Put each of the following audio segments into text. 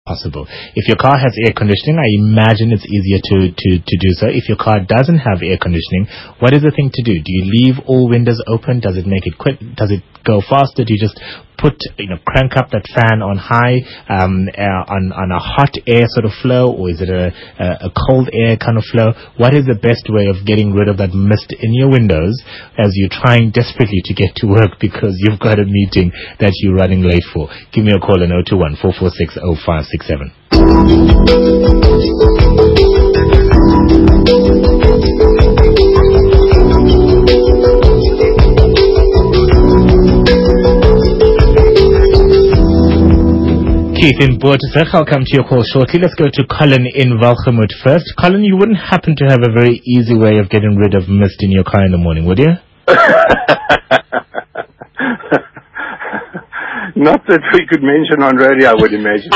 possible. If your car has air conditioning, I imagine it's easier to do so. If your car doesn't have air conditioning, what is the thing to do? Do you leave all windows open? Does it make it quick? Does it go faster? Do you just crank up that fan on high, on a hot air sort of flow, or is it a cold air kind of flow? What is the best way of getting rid of that mist in your windows as you're trying desperately to get to work because you've got a meeting that you're running late for? Give me a call on 021 446 0567. Keith in Boertesig, I'll come to your call shortly. Let's go to Colin in Welgemoot first. Colin, you wouldn't happen to have a very easy way of getting rid of mist in your car in the morning, would you? Not that we could mention on radio, I would imagine.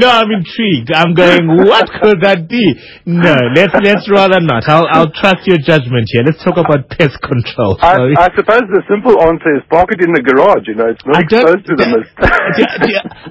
I'm intrigued. I'm going, what could that be? No, let's rather not. I'll trust your judgment here. Let's talk about pest control. I suppose the simple answer is park it in the garage. It's not exposed to the mist.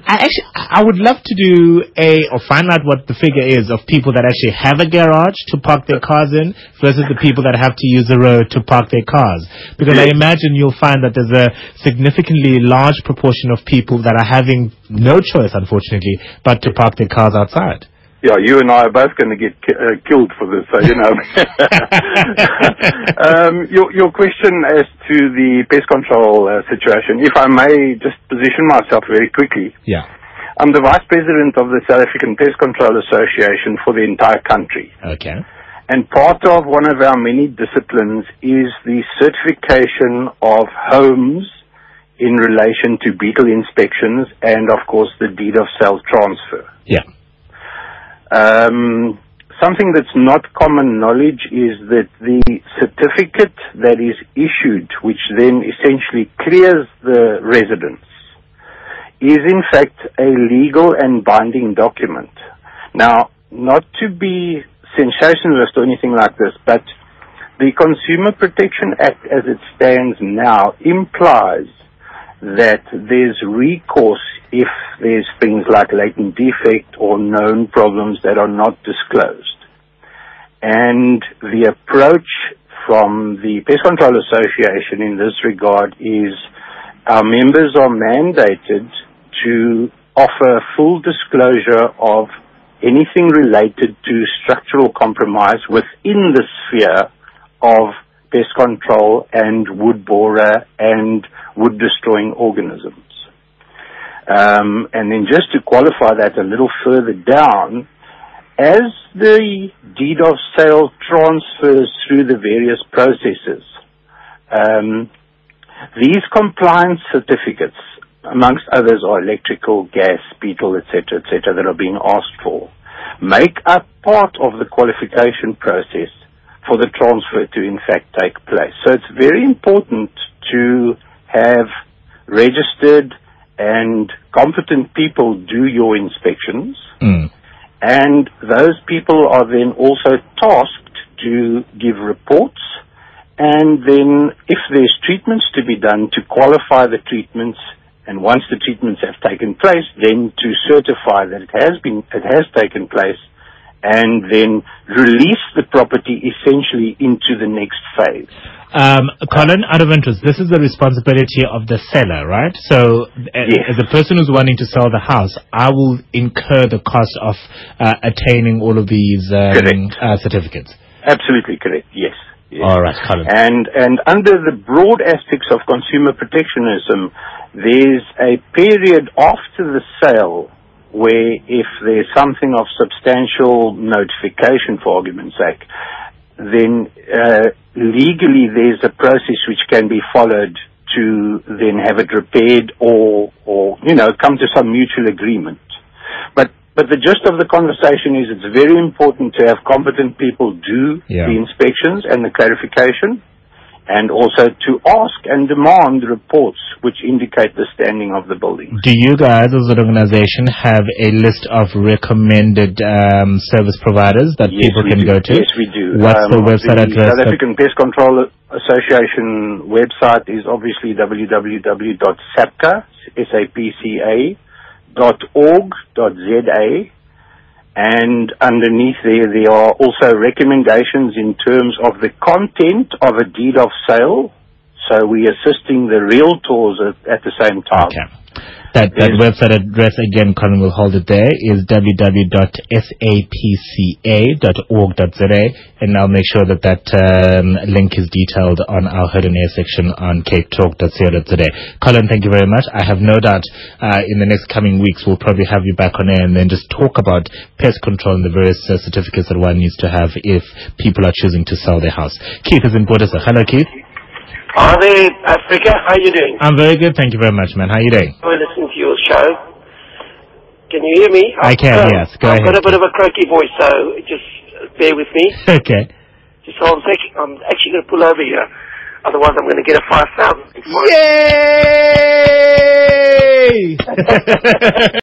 I would love to do or find out what the figure is of people that actually have a garage to park their cars in versus the people that have to use the road to park their cars. Because I imagine you'll find that there's a significantly large proportion of people that are having no choice, unfortunately, but to park their cars outside. Yeah, you and I are both going to get killed for this, so your question as to the pest control situation, if I may just position myself very quickly. Yeah. I'm the Vice President of the South African Pest Control Association for the entire country. Okay. And part of one of our many disciplines is the certification of homes in relation to beetle inspections and, of course, the deed of sale transfer. Yeah. Something that's not common knowledge is that the certificate that is issued, which then essentially clears the residence, is in fact a legal and binding document. Now, not to be sensationalist or anything like this, but the Consumer Protection Act as it stands now implies that there's recourse if there's things like latent defect or known problems that are not disclosed. And the approach from the Pest Control Association in this regard is our members are mandated to offer full disclosure of anything related to structural compromise within the sphere of pest control and wood borer and wood destroying organisms. And then just to qualify that a little further down, as the deed of sale transfers through the various processes, these compliance certificates, amongst others, are electrical, gas, beetle, etc., that are being asked for, make up part of the qualification process for the transfer to in fact take place. So it's very important to have registered and competent people do your inspections, and those people are then also tasked to give reports, and then if there's treatments to be done, to qualify the treatments, and once the treatments have taken place, then to certify that it has taken place, and then release the property essentially into the next phase. Colin, out of interest, this is the responsibility of the seller, right? So yes. As a person who's wanting to sell the house, I will incur the cost of attaining all of these certificates. Absolutely correct, yes. All right, Colin. And under the broad aspects of consumer protectionism, there's a period after the sale where if there's something of substantial notification, for argument's sake, then legally there's a process which can be followed to then have it repaired or come to some mutual agreement. But the gist of the conversation is it's very important to have competent people do the inspections and the clarification, and also to ask and demand reports which indicate the standing of the building. Do you guys as an organization have a list of recommended service providers that people can go to? Yes, we do. What's the website address? The South African Pest Control Association website is obviously www.sapca, pets.org.za, and underneath there are also recommendations in terms of the content of a deed of sale. So we're assisting the realtors at the same time. Okay. That website address, again, Colin will hold it there, is www.sapca.org.za, and I'll make sure that link is detailed on our Heard on Air section on capetalk.co.za. Colin, thank you very much. I have no doubt in the next coming weeks we'll probably have you back on air and then just talk about pest control and the various certificates that one needs to have if people are choosing to sell their house. Keith is in Bordeaux. Hello, Keith. Hi there, Africa. How are you doing? I'm very good. Thank you very much, man. How are you doing? I listening to your show. Can you hear me? I can, yes. Go ahead. I've got a bit of a croaky voice, so just bear with me. Okay. Just hold on a sec. I'm actually going to pull over here. Otherwise, I'm going to get a 5,000. Yay!